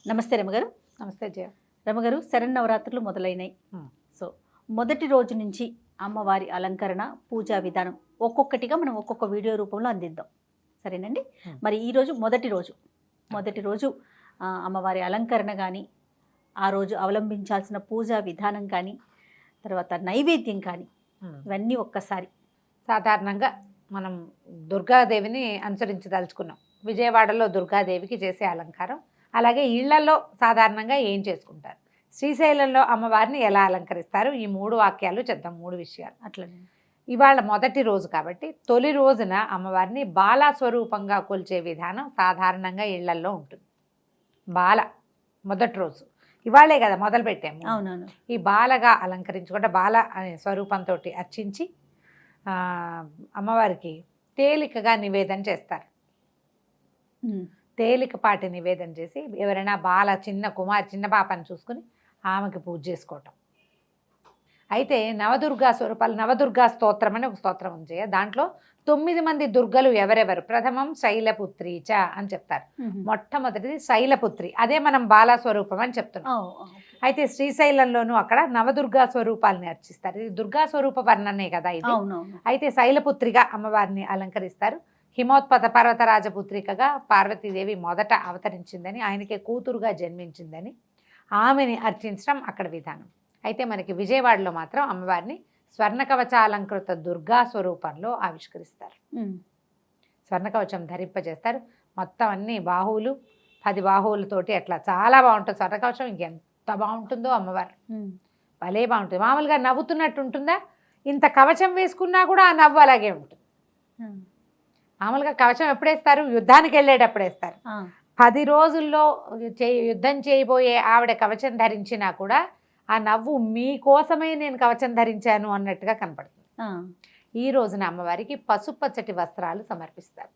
నమస్తే రమగారు. నమస్తే జయ. రమగారు, శరన్నవరాత్రులు మొదలైనాయి. సో మొదటి రోజు నుంచి అమ్మవారి అలంకరణ, పూజా విధానం ఒక్కొక్కటిగా మనం ఒక్కొక్క వీడియో రూపంలో అందిద్దాం, సరేనండి? మరి ఈరోజు మొదటి రోజు అమ్మవారి అలంకరణ కానీ, ఆ రోజు అవలంబించాల్సిన పూజా విధానం కానీ, తర్వాత నైవేద్యం కానీ, ఇవన్నీ ఒక్కసారి. సాధారణంగా మనం దుర్గాదేవిని అనుసరించదలుచుకున్నాం. విజయవాడలో దుర్గాదేవికి చేసే అలంకారం, అలాగే ఇళ్లలో సాధారణంగా ఏం చేసుకుంటారు, శ్రీశైలంలో అమ్మవారిని ఎలా అలంకరిస్తారు, ఈ 3 వాక్యాలు చెప్దాం, 3 విషయాలు. అట్లనే ఇవాళ మొదటి రోజు కాబట్టి తొలి రోజున అమ్మవారిని బాలా స్వరూపంగా కొలిచే విధానం సాధారణంగా ఇళ్లల్లో ఉంటుంది. బాల మొదటి రోజు ఇవాళే కదా మొదలు పెట్టాము. అవునవును. ఈ బాలగా అలంకరించుకుంటే బాల అనే స్వరూపంతో అర్చించి అమ్మవారికి తేలికగా నివేదన చేస్తారు. తేలికపాటి నివేదన చేసి ఎవరైనా బాల చిన్న పాపని చూసుకుని ఆమెకి పూజ చేసుకోవటం. అయితే నవదుర్గా స్వరూపాలు, నవదుర్గా స్తోత్రం అని ఒక స్తోత్రం ఉంది. దాంట్లో 9 మంది దుర్గలు ఎవరెవరు, ప్రథమం శైలపుత్రి చ అని చెప్తారు. మొట్టమొదటిది శైలపుత్రి, అదే మనం బాలా స్వరూపం అని చెప్తున్నాం. అయితే శ్రీశైలంలోనూ అక్కడ నవదుర్గా స్వరూపాలని అర్చిస్తారు. ఇది దుర్గా స్వరూప వర్ణనే కదా ఇది. అయితే శైలపుత్రిగా అమ్మవారిని అలంకరిస్తారు. హిమోత్పత పర్వతరాజపుత్రికగా పార్వతీదేవి మొదట అవతరించిందని, ఆయనకే కూతురుగా జన్మించిందని ఆమెని అర్చించడం అక్కడ విధానం. అయితే మనకి విజయవాడలో మాత్రం అమ్మవారిని స్వర్ణకవచాలంకృత దుర్గా స్వరూపంలో ఆవిష్కరిస్తారు. స్వర్ణకవచం ధరింపజేస్తారు. మొత్తం అన్ని బాహువులు, 10 బాహువులతోటి అట్లా చాలా బాగుంటుంది. స్వర్ణకవచం ఇంకెంత బాగుంటుందో అమ్మవారు, భలే బాగుంటుంది. మామూలుగా నవ్వుతున్నట్టు ఉంటుందా, ఇంత కవచం వేసుకున్నా కూడా ఆ నవ్వు అలాగే ఉంటుంది. మామూలుగా కవచం ఎప్పుడేస్తారు, యుద్ధానికి వెళ్ళేటప్పుడు వేస్తారు. 10 రోజుల్లో యుద్ధం చేయబోయే ఆవిడ కవచం ధరించినా కూడా ఆ నవ్వు మీకోసమే నేను కవచం ధరించాను అన్నట్టుగా కనపడుతుంది. ఈ రోజున అమ్మవారికి పసుపచ్చటి వస్త్రాలు సమర్పిస్తారు.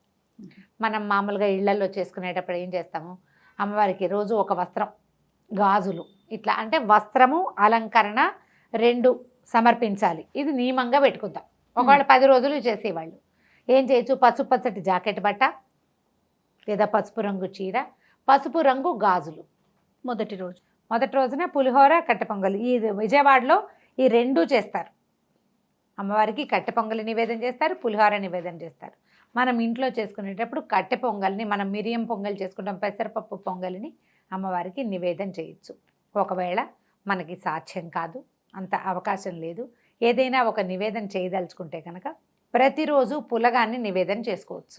మనం మామూలుగా ఇళ్లలో చేసుకునేటప్పుడు ఏం చేస్తాము, అమ్మవారికి రోజు ఒక వస్త్రం, గాజులు, ఇట్లా అంటే వస్త్రము అలంకరణ 2 సమర్పించాలి. ఇది నియమంగా పెట్టుకుందాం. ఒకవేళ 10 రోజులు చేసేవాళ్ళు ఏం చేయొచ్చు, పసుపచ్చటి జాకెట్ బట్ట లేదా పసుపు రంగు చీర, పసుపు రంగు గాజులు. మొదటి రోజున పులిహోర, కట్టె పొంగలి. ఈ విజయవాడలో ఈ 2 చేస్తారు. అమ్మవారికి కట్టె పొంగలి నివేదన చేస్తారు, పులిహోర నివేదన చేస్తారు. మనం ఇంట్లో చేసుకునేటప్పుడు కట్టె పొంగల్ని, మనం మిరియం పొంగల్ చేసుకుంటాం, పెసరపప్పు పొంగలిని అమ్మవారికి నివేదన చేయొచ్చు. ఒకవేళ మనకి సాధ్యం కాదు, అంత అవకాశం లేదు, ఏదైనా ఒక నివేదన చేయదలుచుకుంటే కనుక ప్రతిరోజు పులగాన్ని నివేదన చేసుకోవచ్చు.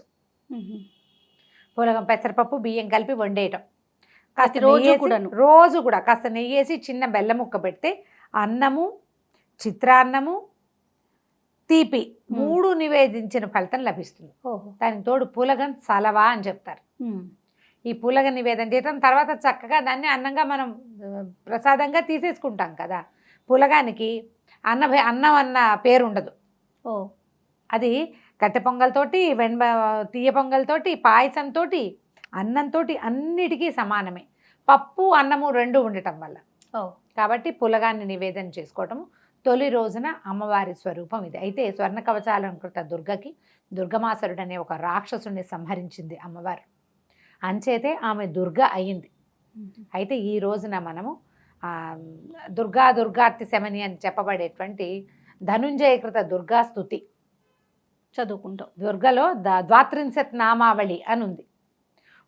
పులగం, పెసరపప్పు, బియ్యం కలిపి వండేయటం. రోజు కూడా కాస్త నెయ్యేసి చిన్న బెల్లం ముక్క పెడితే అన్నము, చిత్రాన్నము, తీపి 3 నివేదించిన ఫలితం లభిస్తుంది. దానికి తోడు పులగం సలవా అని చెప్తారు. ఈ పులగ నివేదన చేయటం తర్వాత చక్కగా దాన్ని అన్నంగా మనం ప్రసాదంగా తీసేసుకుంటాం కదా. పులగానికి అన్నం అన్న పేరు ఉండదు. అది కట్టె పొంగల్తోటి, తీయ పొంగల్తోటి, పాయసంతో, అన్నంతో అన్నిటికీ సమానమే. పప్పు అన్నము 2 ఉండటం వల్ల కాబట్టి పులగాన్ని నివేదన చేసుకోవటము తొలి రోజున అమ్మవారి స్వరూపం ఇది. అయితే స్వర్ణ కవచాలంకృత దుర్గకి దుర్గమాసురుడు అనే ఒక రాక్షసుని సంహరించింది అమ్మవారు, అంచేతే ఆమె దుర్గ అయ్యింది. అయితే ఈ రోజున మనము దుర్గార్తి శమని అని చెప్పబడేటువంటి ధనుంజయకృత దుర్గా స్తుతి చదువుకుంటాం. దుర్గలో ద్వాత్రింశత్ నామావళి అని ఉంది.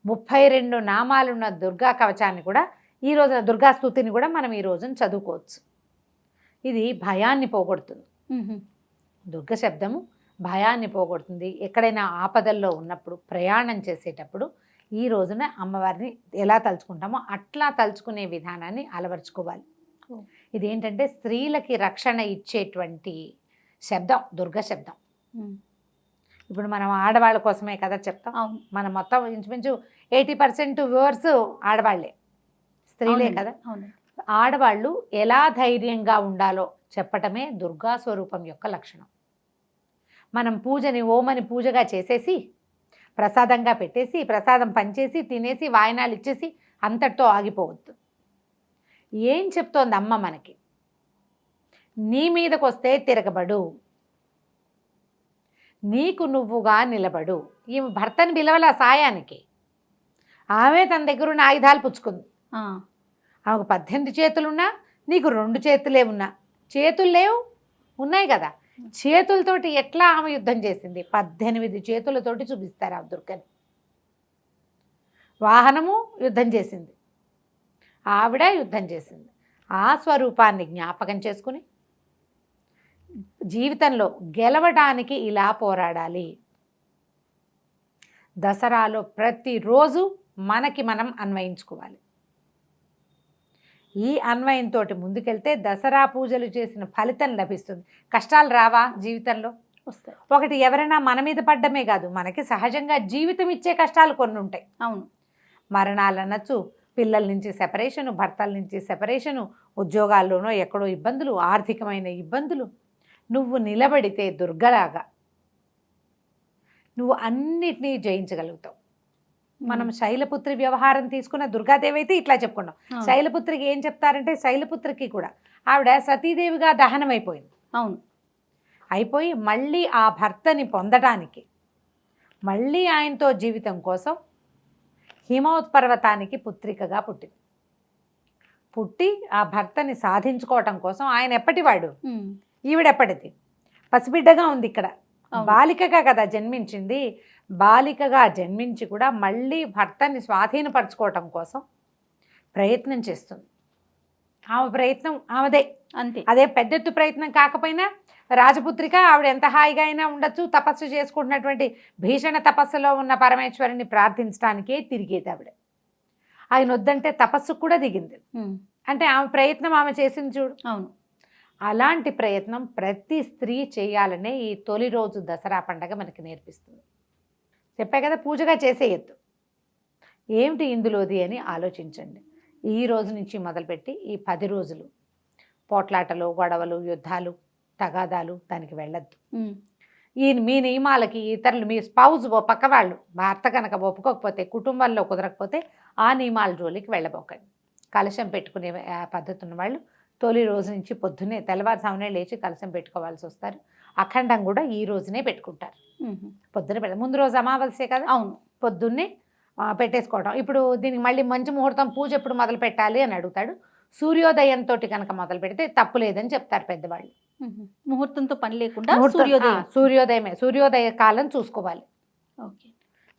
32 నామాలున్న దుర్గా కవచాన్ని కూడా ఈ రోజున దుర్గా స్తుతిని కూడా మనం ఈ రోజున చదువుకోవచ్చు. ఇది భయాన్ని పోగొడుతుంది. దుర్గ శబ్దము భయాన్ని పోగొడుతుంది. ఎక్కడైనా ఆపదల్లో ఉన్నప్పుడు, ప్రయాణం చేసేటప్పుడు ఈ రోజున అమ్మవారిని ఎలా తలుచుకుంటామో అట్లా తలుచుకునే విధానాన్ని అలవర్చుకోవాలి. ఇదేంటంటే స్త్రీలకి రక్షణ ఇచ్చేటువంటి శబ్దం దుర్గ శబ్దం. ఇప్పుడు మనం ఆడవాళ్ళ కోసమే కదా చెప్తాం. మనం మొత్తం ఇంచుమించు 80% వ్యూవర్స్ ఆడవాళ్లే, స్త్రీలే కదా. ఆడవాళ్ళు ఎలా ధైర్యంగా ఉండాలో చెప్పటమే దుర్గా స్వరూపం యొక్క లక్షణం. మనం పూజని ఓమని పూజగా చేసేసి ప్రసాదంగా పెట్టేసి ప్రసాదం పంచేసి తినేసి వాయనాలు ఇచ్చేసి అంతటితో ఆగిపోవద్దు. ఏం చెప్తోంది అమ్మ మనకి, నీ మీదకి వస్తే తిరగబడు, నీకు నువ్వుగా నిలబడు. ఈ భర్తని పిలవల సాయానికి, ఆమె తన దగ్గర ఉన్న ఆయుధాలు పుచ్చుకుంది. ఆ, ఆమెకు 18 చేతులున్నా నీకు 2 చేతులే ఉన్నా, చేతులు లేవు ఉన్నాయి కదా, చేతులతోటి ఎట్లా ఆమె యుద్ధం చేసింది? 18 చేతులతోటి చూపిస్తారు ఆ దుర్గని. వాహనము యుద్ధం చేసింది, ఆవిడ యుద్ధం చేసింది. ఆ స్వరూపాన్ని జ్ఞాపకం చేసుకుని జీవితంలో గెలవడానికి ఇలా పోరాడాలి. దసరాలో ప్రతిరోజు మనకి మనం అన్వయించుకోవాలి. ఈ అన్వయంతో ముందుకెళ్తే దసరా పూజలు చేసిన ఫలితం లభిస్తుంది. కష్టాలు రావా జీవితంలో? వస్తాయి. ఒకటి, ఎవరైనా మన మీద పడ్డమే కాదు, మనకి సహజంగా జీవితం ఇచ్చే కష్టాలు కొన్ని ఉంటాయి. అవును. మరణాలు అనొచ్చు, పిల్లల నుంచి సెపరేషను, భర్తల నుంచి సెపరేషను, ఉద్యోగాల్లోనో ఎక్కడో ఇబ్బందులు, ఆర్థికమైన ఇబ్బందులు. నువ్వు నిలబడితే దుర్గలాగా నువ్వు అన్నిటినీ జయించగలుగుతావు. మనం శైలపుత్రి వ్యవహారం తీసుకున్న దుర్గాదేవి అయితే ఇట్లా చెప్పుకున్నాం. శైలపుత్రికి ఏం చెప్తారంటే, శైలపుత్రికి కూడా ఆవిడ సతీదేవిగా దహనం అయిపోయింది. అవును. అయిపోయి మళ్ళీ ఆ భర్తని పొందడానికి, మళ్ళీ ఆయనతో జీవితం కోసం హిమోత్పర్వతానికి పుత్రికగా పుట్టింది. పుట్టి ఆ భర్తని సాధించుకోవటం కోసం ఆయన ఎప్పటివాడు, ఈవిడెప్పటిది? పసిబిడ్డగా ఉంది ఇక్కడ, బాలికగా కదా జన్మించింది. బాలికగా జన్మించి కూడా మళ్ళీ భర్తని స్వాధీనపరచుకోవటం కోసం ప్రయత్నం చేస్తుంది. ఆమె ప్రయత్నం ఆమెదే, అంతే. అదే పెద్దెత్తు ప్రయత్నం కాకపోయినా రాజపుత్రిక ఆవిడ ఎంత హాయిగా అయినా ఉండొచ్చు. తపస్సు చేసుకుంటున్నటువంటి భీషణ తపస్సులో ఉన్న పరమేశ్వరుని ప్రార్థించడానికే తిరిగేది ఆవిడ. ఆయన వద్దంటే తపస్సు కూడా దిగింది. అంటే ఆమె ప్రయత్నం ఆమె చేసింది చూడు. అవును. అలాంటి ప్రయత్నం ప్రతి స్త్రీ చేయాలనే ఈ తొలి రోజు దసరా పండగ మనకి నేర్పిస్తుంది. చెప్పా కదా, పూజగా చేసేయద్దు. ఏమిటి ఇందులోది అని ఆలోచించండి. ఈ రోజు నుంచి మొదలుపెట్టి ఈ 10 రోజులు పోట్లాటలు, గొడవలు, యుద్ధాలు, తగాదాలు దానికి వెళ్ళద్దు. మీ నియమాలకి ఇతరులు, మీ స్పౌజ్ పక్కవాళ్ళు, భర్త కనుక ఒప్పుకోకపోతే, కుటుంబంలో కుదరకపోతే ఆ నియమాల జోలికి వెళ్ళబోకండి. కలశం పెట్టుకునే పద్ధతి ఉన్న వాళ్ళు తొలి రోజు నుంచి పొద్దున్నే తెల్లవారుజామునే లేచి కలశం పెట్టుకోవాల్సి వస్తారు. అఖండం కూడా ఈ రోజునే పెట్టుకుంటారు. పొద్దున్నే ముందు రోజు అమావాస్య కదా. అవును. పొద్దున్నే పెట్టేసుకోవడం. ఇప్పుడు దీనికి మళ్ళీ మంచి ముహూర్తం, పూజ ఎప్పుడు మొదలు పెట్టాలి అని అడుగుతాడు. సూర్యోదయంతో కనుక మొదలు పెడితే తప్పు లేదని చెప్తారు పెద్దవాళ్ళు. ముహూర్తంతో పని లేకుండా సూర్యోదయమే, సూర్యోదయ కాలం చూసుకోవాలి. ఓకే.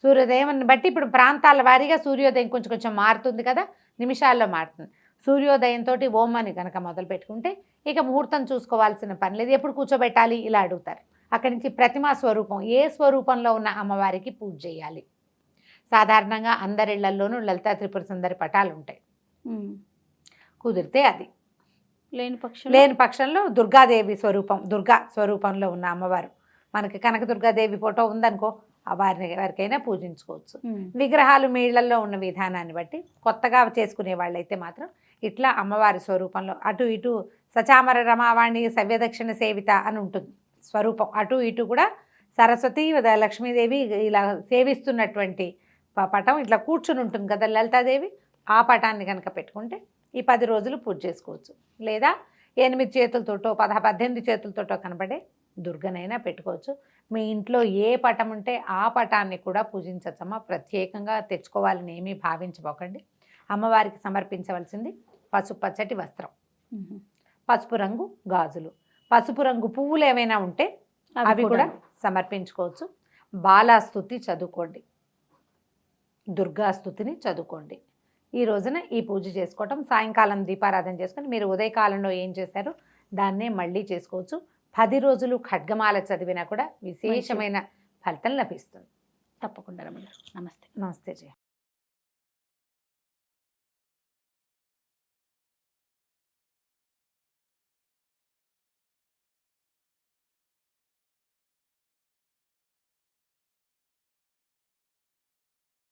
సూర్యోదయం బట్టి ఇప్పుడు ప్రాంతాల వారీగా సూర్యోదయం కొంచెం కొంచెం మారుతుంది కదా, నిమిషాల్లో మారుతుంది. సూర్యోదయంతో ఓం అని కనుక మొదలు పెట్టుకుంటే ఇక ముహూర్తం చూసుకోవాల్సిన పని లేదు. ఎప్పుడు కూర్చోబెట్టాలి ఇలా అడుగుతారు. అక్కడి నుంచి ప్రతిమా స్వరూపం, ఏ స్వరూపంలో ఉన్న అమ్మవారికి పూజ చేయాలి. సాధారణంగా అందరిళ్లలోనూ లలితా త్రిపుర సుందరి పటాలు ఉంటాయి. కుదిరితే అది, లేని పక్షంలో దుర్గాదేవి స్వరూపం, దుర్గా స్వరూపంలో ఉన్న అమ్మవారు, మనకి కనక దుర్గాదేవి ఫోటో ఉందనుకో, వారికైనా పూజించుకోవచ్చు. విగ్రహాలు మీ ఇళ్లలో ఉన్న విధానాన్ని బట్టి కొత్తగా చేసుకునే వాళ్ళైతే మాత్రం ఇట్లా అమ్మవారి స్వరూపంలో అటు ఇటు సచామర రమావాణి సవ్యదక్షిణ సేవిత అని ఉంటుంది స్వరూపం. అటు ఇటు కూడా సరస్వతి, లక్ష్మీదేవి ఇలా సేవిస్తున్నటువంటి పటం ఇట్లా కూర్చుని ఉంటుంది కదా లలితాదేవి. ఆ పటాన్ని కనుక పెట్టుకుంటే ఈ 10 రోజులు పూజ చేసుకోవచ్చు. లేదా 8 చేతులతోటో 18 చేతులతోటో కనబడే దుర్గనైనా పెట్టుకోవచ్చు. మీ ఇంట్లో ఏ పటం ఉంటే ఆ పటాన్ని కూడా పూజించచ్చమ్మా. ప్రత్యేకంగా తెచ్చుకోవాలని ఏమీ భావించబోకండి. అమ్మవారికి సమర్పించవలసింది పసుపచ్చటి వస్త్రం, పసుపు రంగు గాజులు, పసుపు రంగు పువ్వులు ఏమైనా ఉంటే అవి కూడా సమర్పించుకోవచ్చు. బాలాస్తుతి చదువుకోండి, దుర్గాస్తుతిని చదువుకోండి. ఈ రోజున ఈ పూజ చేసుకోవటం, సాయంకాలం దీపారాధన చేసుకొని మీరు ఉదయకాలంలో ఏం చేశారో దాన్నే మళ్ళీ చేసుకోవచ్చు. 10 రోజులు ఖడ్గమాల చదివినా కూడా విశేషమైన ఫలితం లభిస్తుంది. తప్పకుండా రమణ. నమస్తే. నమస్తే జయ.